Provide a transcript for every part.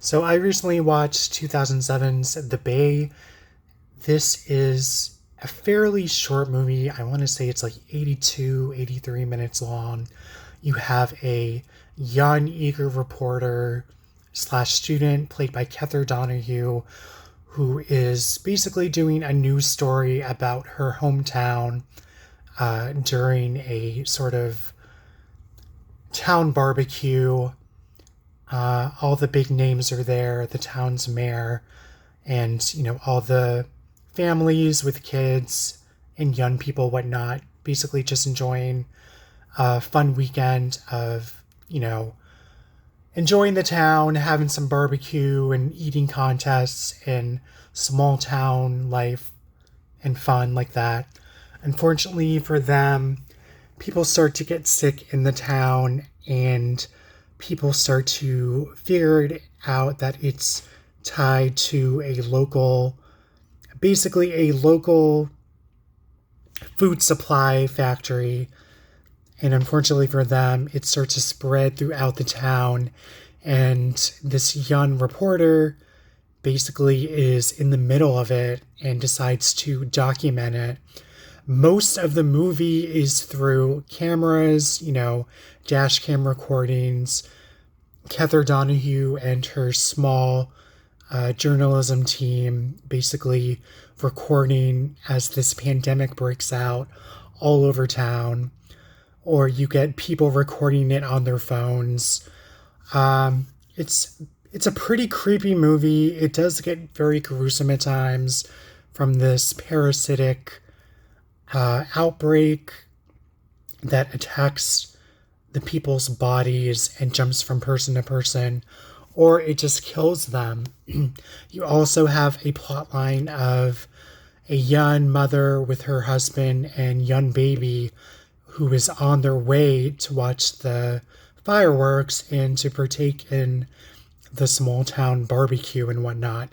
So I recently watched 2007's The Bay. This is a fairly short movie. I want to say it's like 82, 83 minutes long. You have a young, eager reporter slash student played by Kether Donahue who is basically doing a news story about her hometown during a sort of town barbecue. All the big names are there, the town's mayor, and all the families with kids and young people, whatnot, basically just enjoying a fun weekend of enjoying the town, having some barbecue and eating contests and small town life and fun like that. Unfortunately for them, people start to get sick in the town, and people start to figure it out that it's tied to basically a local food supply factory. And unfortunately for them, it starts to spread throughout the town. And this young reporter basically is in the middle of it and decides to document it. Most of the movie is through cameras, dash cam recordings, Kether Donahue and her small journalism team basically recording as this pandemic breaks out all over town, or you get people recording it on their phones. It's a pretty creepy movie. It does get very gruesome at times from this parasitic outbreak that attacks the people's bodies and jumps from person to person, or it just kills them. You also have a plot line of a young mother with her husband and young baby who is on their way to watch the fireworks and to partake in the small town barbecue and whatnot.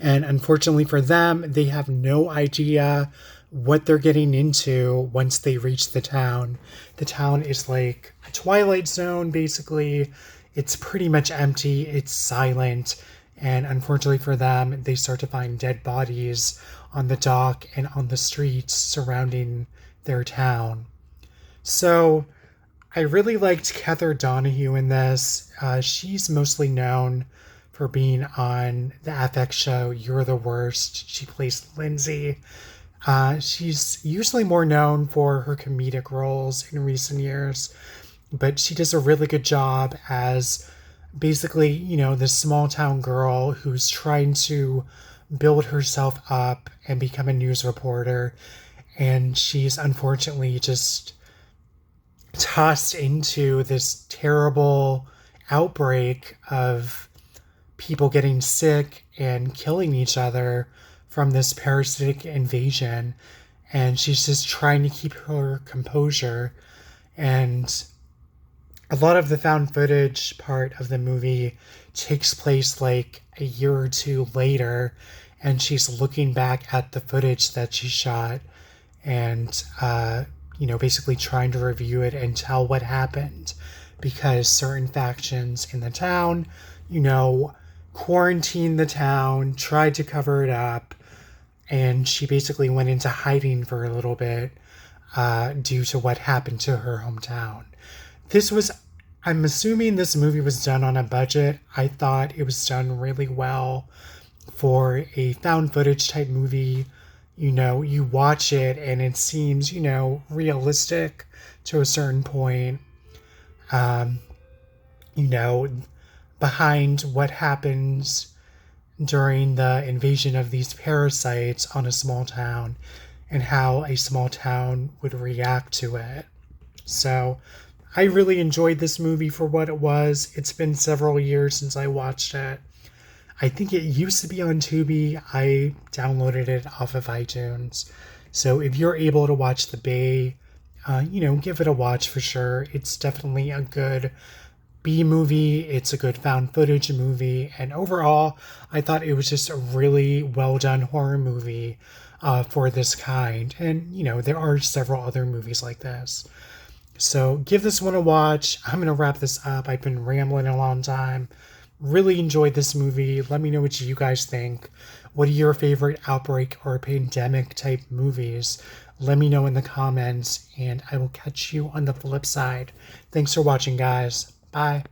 And unfortunately for them, they have no idea what they're getting into once they reach the town. The town is like a twilight zone, basically. It's pretty much empty, it's silent, and unfortunately for them, they start to find dead bodies on the dock and on the streets surrounding their town. So I really liked Kether Donahue in this. She's mostly known for being on the FX show You're the Worst. She plays Lindsay. She's usually more known for her comedic roles in recent years, but she does a really good job as basically, this small town girl who's trying to build herself up and become a news reporter. And she's unfortunately just tossed into this terrible outbreak of people getting sick and killing each other from this parasitic invasion, and she's just trying to keep her composure. And a lot of the found footage part of the movie takes place like a year or two later, and she's looking back at the footage that she shot and basically trying to review it and tell what happened, because certain factions in the town quarantined the town, tried to cover it up, and she basically went into hiding for a little bit due to what happened to her hometown. I'm assuming this movie was done on a budget. I thought it was done really well for a found footage type movie. You watch it and it seems, realistic to a certain point. Behind what happens during the invasion of these parasites on a small town and how a small town would react to it. So I really enjoyed this movie for what it was. It's been several years since I watched it. I think it used to be on Tubi. I downloaded it off of iTunes. So if you're able to watch The Bay, give it a watch for sure. It's definitely a good B movie. It's a good found footage movie. And overall, I thought it was just a really well done horror movie for this kind. And, there are several other movies like this. So give this one a watch. I'm going to wrap this up. I've been rambling a long time. Really enjoyed this movie. Let me know what you guys think. What are your favorite outbreak or pandemic type movies? Let me know in the comments, and I will catch you on the flip side. Thanks for watching, guys. Bye.